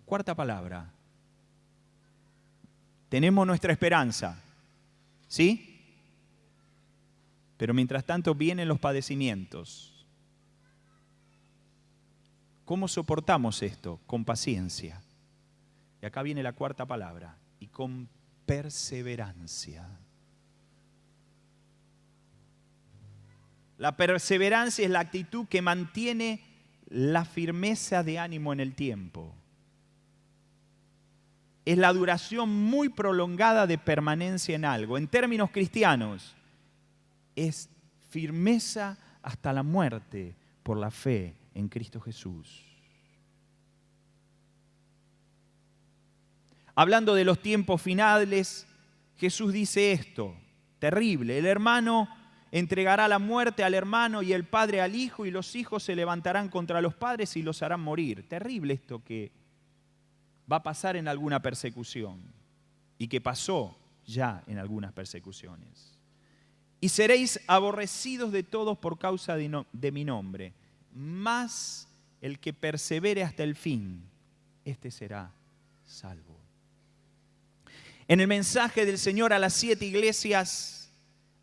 Cuarta palabra. Tenemos nuestra esperanza, ¿sí? Pero mientras tanto vienen los padecimientos. ¿Cómo soportamos esto? Con paciencia. Y acá viene la cuarta palabra. Y con perseverancia. La perseverancia es la actitud que mantiene la firmeza de ánimo en el tiempo. Es la duración muy prolongada de permanencia en algo. En términos cristianos, es firmeza hasta la muerte por la fe en Cristo Jesús. Hablando de los tiempos finales, Jesús dice esto, terrible: el hermano entregará la muerte al hermano y el padre al hijo, y los hijos se levantarán contra los padres y los harán morir. Terrible esto que va a pasar en alguna persecución y que pasó ya en algunas persecuciones. Y seréis aborrecidos de todos por causa de mi nombre, mas el que persevere hasta el fin, este será salvo. En el mensaje del Señor a las 7 iglesias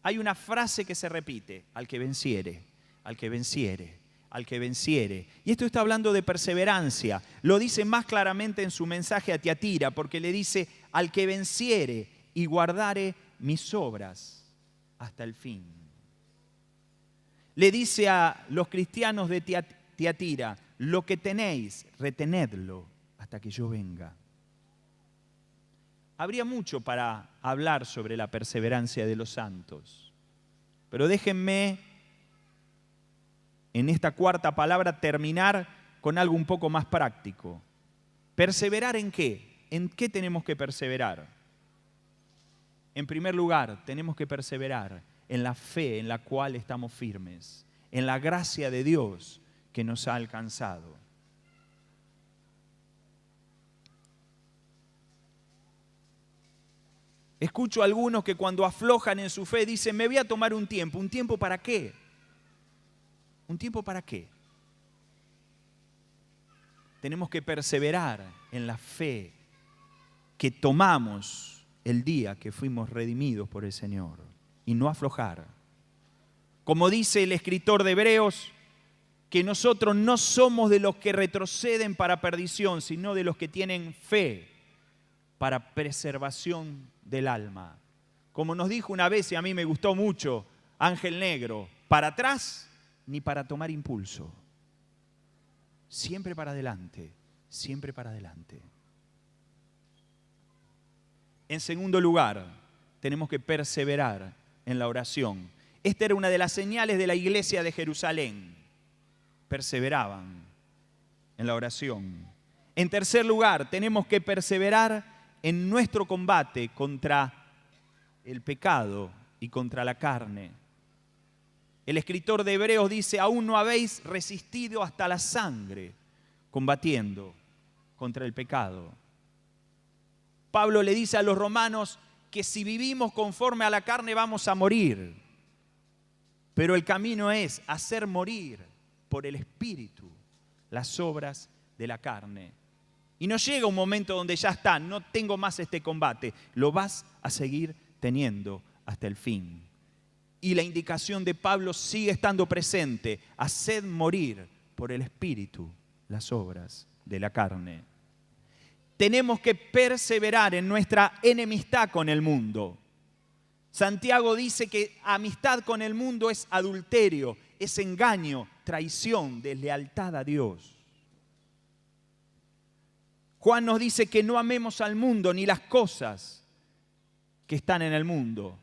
hay una frase que se repite: al que venciere, al que venciere, al que venciere. Y esto está hablando de perseverancia. Lo dice más claramente en su mensaje a Tiatira, porque le dice: al que venciere y guardare mis obras hasta el fin. Le dice a los cristianos de Tiatira: lo que tenéis, retenedlo hasta que yo venga. Habría mucho para hablar sobre la perseverancia de los santos, pero déjenme en esta cuarta palabra terminar con algo un poco más práctico. ¿Perseverar en qué? ¿En qué tenemos que perseverar? En primer lugar, tenemos que perseverar en la fe en la cual estamos firmes, en la gracia de Dios que nos ha alcanzado. Escucho a algunos que cuando aflojan en su fe dicen: me voy a tomar un tiempo. ¿Un tiempo para qué? ¿Un tiempo para qué? Tenemos que perseverar en la fe que tomamos el día que fuimos redimidos por el Señor y no aflojar. Como dice el escritor de Hebreos, que nosotros no somos de los que retroceden para perdición, sino de los que tienen fe para preservación del alma. Como nos dijo una vez, y a mí me gustó mucho, Ángel Negro: para atrás ni para tomar impulso. Siempre para adelante, siempre para adelante. En segundo lugar, tenemos que perseverar en la oración. Esta era una de las señales de la iglesia de Jerusalén. Perseveraban en la oración. En tercer lugar, tenemos que perseverar en nuestro combate contra el pecado y contra la carne. El escritor de Hebreos dice: aún no habéis resistido hasta la sangre, combatiendo contra el pecado. Pablo le dice a los romanos que si vivimos conforme a la carne vamos a morir, pero el camino es hacer morir por el Espíritu las obras de la carne. Y no llega un momento donde ya está, no tengo más este combate, lo vas a seguir teniendo hasta el fin. Y la indicación de Pablo sigue estando presente: haced morir por el Espíritu las obras de la carne. Tenemos que perseverar en nuestra enemistad con el mundo. Santiago dice que amistad con el mundo es adulterio, es engaño, traición, deslealtad a Dios. Juan nos dice que no amemos al mundo ni las cosas que están en el mundo.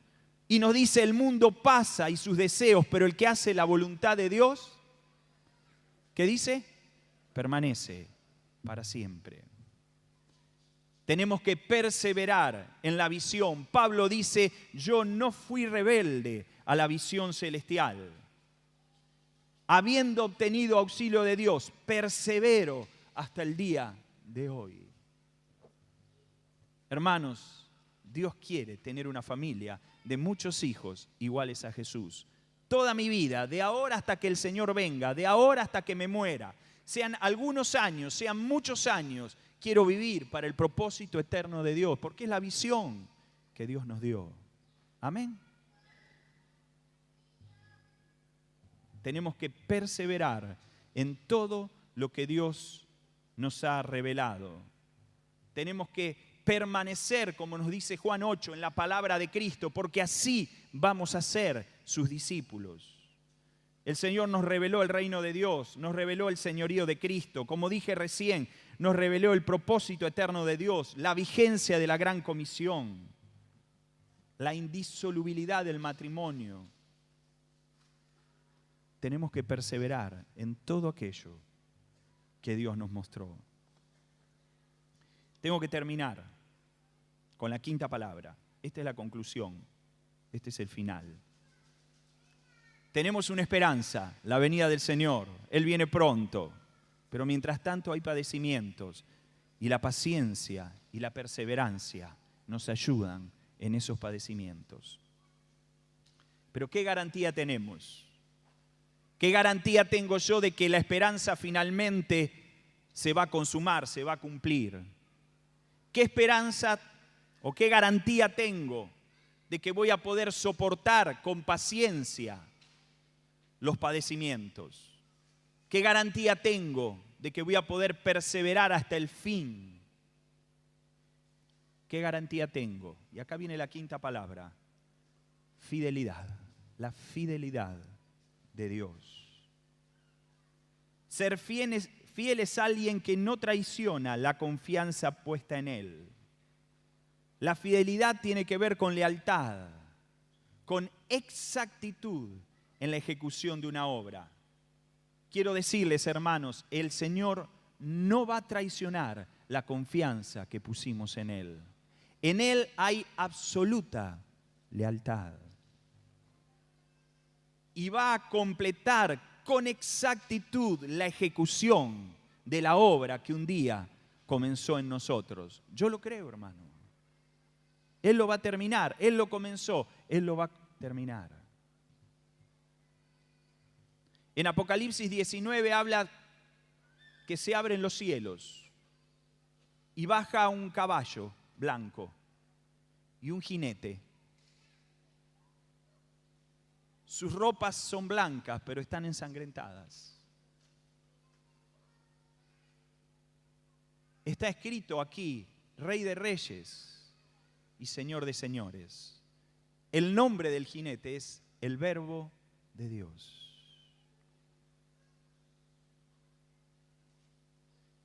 Y nos dice: el mundo pasa y sus deseos, pero el que hace la voluntad de Dios, ¿qué dice? Permanece para siempre. Tenemos que perseverar en la visión. Pablo dice: yo no fui rebelde a la visión celestial. Habiendo obtenido auxilio de Dios, persevero hasta el día de hoy. Hermanos, Dios quiere tener una familia de muchos hijos iguales a Jesús. Toda mi vida, de ahora hasta que el Señor venga, de ahora hasta que me muera, sean algunos años, sean muchos años, quiero vivir para el propósito eterno de Dios, porque es la visión que Dios nos dio. Amén. Tenemos que perseverar en todo lo que Dios nos ha revelado. Tenemos que permanecer, como nos dice Juan 8, en la palabra de Cristo, porque así vamos a ser sus discípulos. El Señor nos reveló el reino de Dios, nos reveló el señorío de Cristo. Como dije recién, nos reveló el propósito eterno de Dios, la vigencia de la gran comisión, la indisolubilidad del matrimonio. tenemos que perseverar en todo aquello que Dios nos mostró. Tengo que terminar con la quinta palabra. Esta es la conclusión. Este es el final. Tenemos una esperanza, la venida del Señor. Él viene pronto. Pero mientras tanto hay padecimientos. Y la paciencia y la perseverancia nos ayudan en esos padecimientos. Pero ¿qué garantía tenemos? ¿Qué garantía tengo yo de que la esperanza finalmente se va a consumar, se va a cumplir? ¿Qué esperanza o qué garantía tengo de que voy a poder soportar con paciencia los padecimientos? ¿Qué garantía tengo de que voy a poder perseverar hasta el fin? ¿Qué garantía tengo? Y acá viene la quinta palabra. Fidelidad. La fidelidad de Dios. Ser fiel es alguien que no traiciona la confianza puesta en Él. La fidelidad tiene que ver con lealtad, con exactitud en la ejecución de una obra. Quiero decirles, hermanos, el Señor no va a traicionar la confianza que pusimos en Él. En Él hay absoluta lealtad. Y va a completar con exactitud la ejecución de la obra que un día comenzó en nosotros. Yo lo creo, hermano. Él lo va a terminar, Él lo comenzó, Él lo va a terminar. En Apocalipsis 19 habla que se abren los cielos y baja un caballo blanco y un jinete. Sus ropas son blancas, pero están ensangrentadas. Está escrito aquí, Rey de Reyes y Señor de Señores. El nombre del jinete es el Verbo de Dios.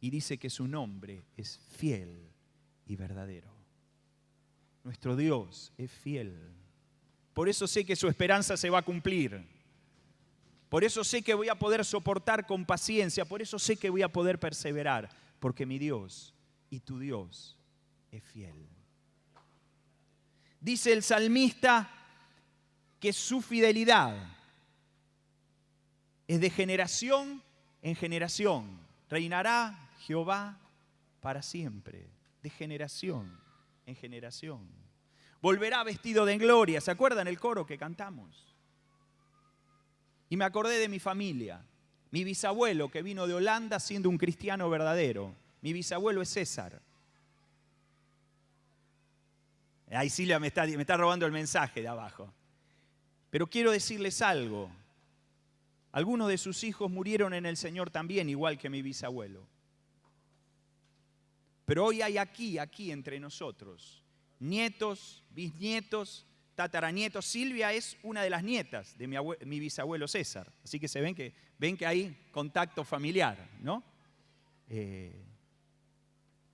Y dice que su nombre es fiel y verdadero. Nuestro Dios es fiel. Por eso sé que su esperanza se va a cumplir. Por eso sé que voy a poder soportar con paciencia. Por eso sé que voy a poder perseverar. Porque mi Dios y tu Dios es fiel. Dice el salmista que su fidelidad es de generación en generación. Reinará Jehová para siempre, de generación en generación. Volverá vestido de gloria. ¿Se acuerdan el coro que cantamos? Y me acordé de mi familia. Mi bisabuelo que vino de Holanda siendo un cristiano verdadero. Mi bisabuelo es César. Ahí Silvia me está robando el mensaje de abajo. Pero quiero decirles algo. Algunos de sus hijos murieron en el Señor también, igual que mi bisabuelo. Pero hoy hay aquí entre nosotros, nietos, bisnietos, tataranietos. Silvia es una de las nietas de mi bisabuelo César. Así que ven que hay contacto familiar, ¿no?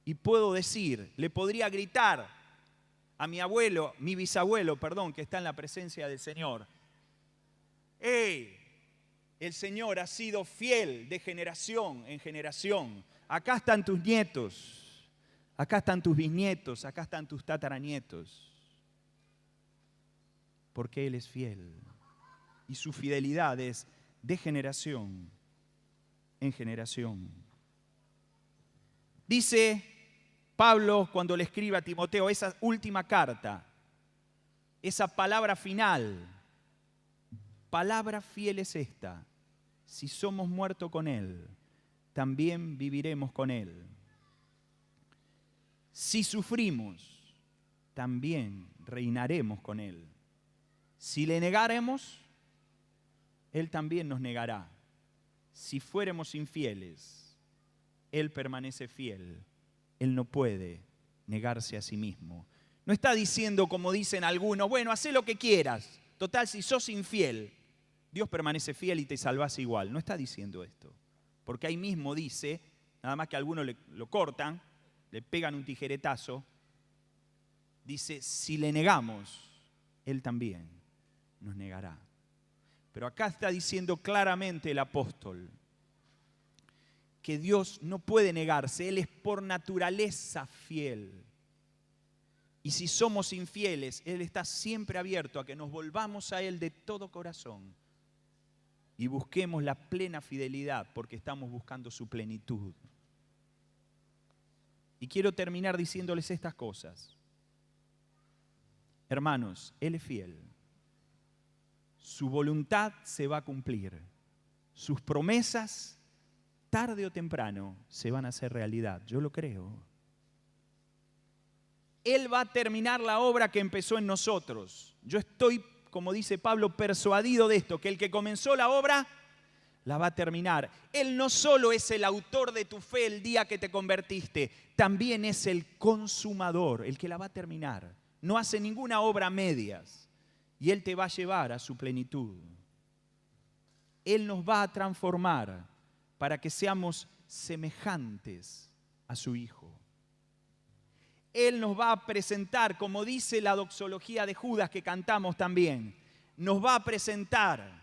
Y puedo decir, le podría gritar a mi bisabuelo, que está en la presencia del Señor. ¡Ey! El Señor ha sido fiel de generación en generación. Acá están tus nietos, acá están tus bisnietos, acá están tus tataranietos. Porque Él es fiel. Y su fidelidad es de generación en generación. Dice Pablo cuando le escribe a Timoteo esa última carta, esa palabra final. Palabra fiel es esta: si somos muertos con Él, también viviremos con Él. Si sufrimos, también reinaremos con Él. Si le negáremos, Él también nos negará. Si fuéramos infieles, Él permanece fiel. Él no puede negarse a sí mismo. No está diciendo, como dicen algunos, bueno, haz lo que quieras. Total, si sos infiel, Dios permanece fiel y te salvás igual. No está diciendo esto. Porque ahí mismo dice, nada más que algunos lo cortan, le pegan un tijeretazo, dice, si le negamos, Él también nos negará. Pero acá está diciendo claramente el apóstol que Dios no puede negarse, Él es por naturaleza fiel. Y si somos infieles, Él está siempre abierto a que nos volvamos a Él de todo corazón y busquemos la plena fidelidad porque estamos buscando su plenitud. Y quiero terminar diciéndoles estas cosas. Hermanos, Él es fiel. Su voluntad se va a cumplir. Sus promesas, tarde o temprano, se van a hacer realidad. Yo lo creo. Él va a terminar la obra que empezó en nosotros. Yo estoy, como dice Pablo, persuadido de esto, que el que comenzó la obra la va a terminar. Él no solo es el autor de tu fe el día que te convertiste, también es el consumador, el que la va a terminar. No hace ninguna obra a medias y Él te va a llevar a su plenitud. Él nos va a transformar para que seamos semejantes a su Hijo. Él nos va a presentar, como dice la doxología de Judas que cantamos también, nos va a presentar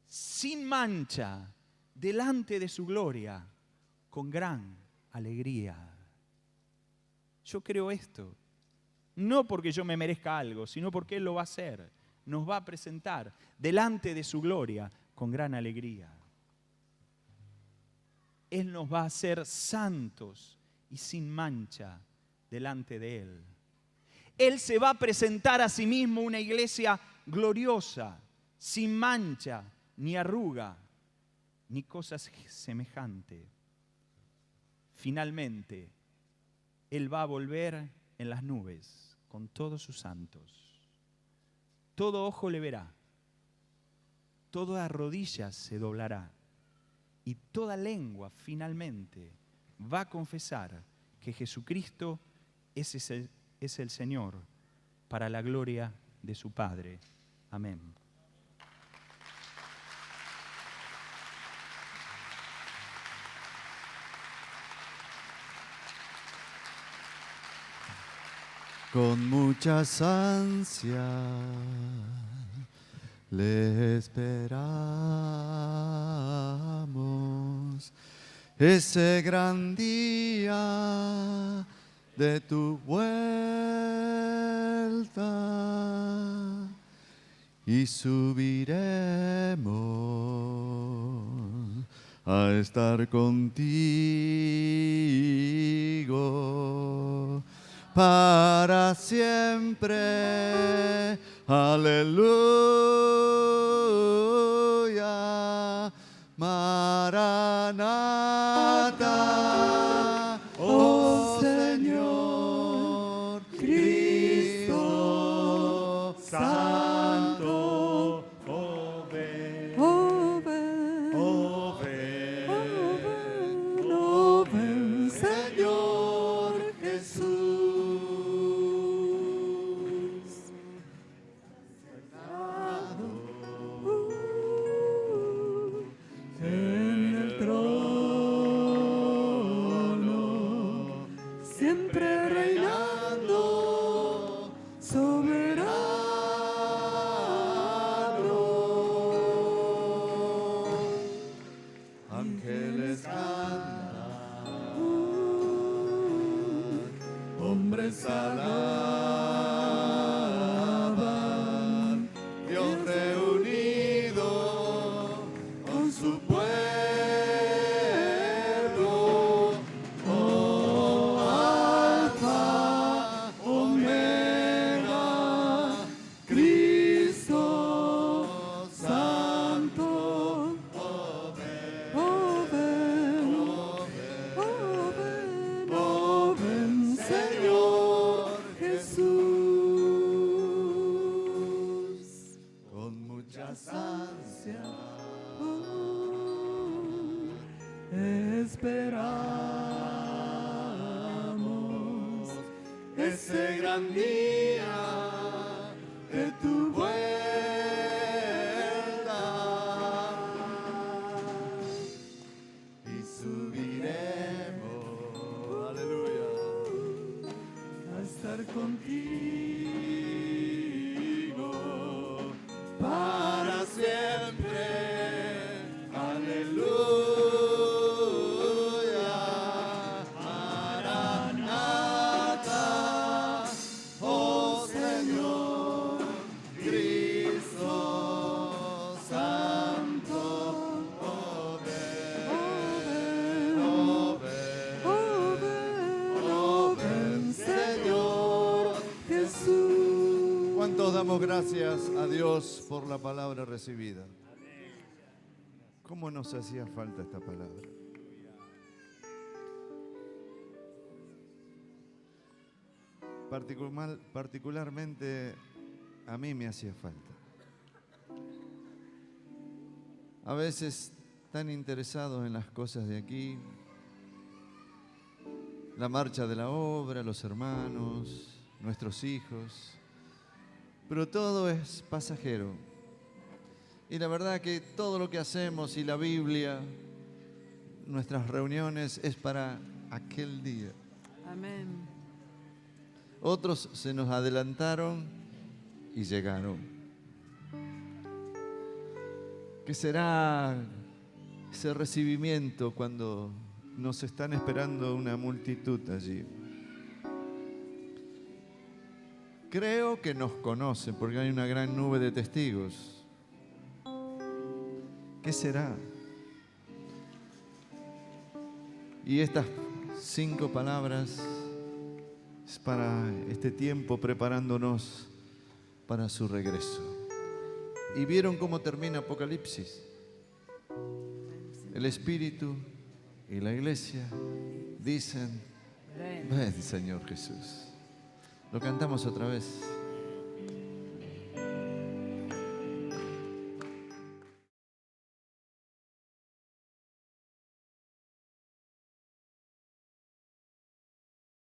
sin mancha delante de su gloria con gran alegría. Yo creo esto, no porque yo me merezca algo, sino porque Él lo va a hacer. Nos va a presentar delante de su gloria con gran alegría. Él nos va a hacer santos y sin mancha delante de Él. Él se va a presentar a sí mismo una iglesia gloriosa, sin mancha, ni arruga, ni cosas semejantes. Finalmente, Él va a volver en las nubes con todos sus santos. Todo ojo le verá, toda rodilla se doblará y toda lengua finalmente va a confesar que Jesucristo es el Señor para la gloria de su Padre. Amén. Con muchas ansias le esperamos ese gran día de tu vuelta y subiremos a estar contigo para siempre. Aleluya. Maranata, oh Señor Cristo Santo, oh ven, Oh, ven, oh ven, oh, ven, Señor Jesús. En el trono, siempre reinando, soberano. Ángeles cantan, hombres alaban, Dios reunido con su pueblo. Oh, Alfa, Omega, Cristo Santo. Oh, ven, oh, ven, Señor Jesús. Con muchas ansias Esperamos ese gran día de tu vuelta y subiremos, aleluya, a estar contigo para ¿Cuántos damos gracias a Dios por la palabra recibida? ¿Cómo nos hacía falta esta palabra? Particularmente a mí me hacía falta. A veces tan interesados en las cosas de aquí, la marcha de la obra, los hermanos, nuestros hijos, pero todo es pasajero. Y la verdad que todo lo que hacemos y la Biblia, nuestras reuniones, es para aquel día. Amén. Otros se nos adelantaron y llegaron. ¿Qué será ese recibimiento cuando nos están esperando una multitud allí? Creo que nos conocen porque hay una gran nube de testigos. ¿Qué será? Y estas 5 palabras es para este tiempo preparándonos para su regreso. ¿Y vieron cómo termina Apocalipsis? El Espíritu y la Iglesia dicen, ven Señor Jesús. Lo cantamos otra vez.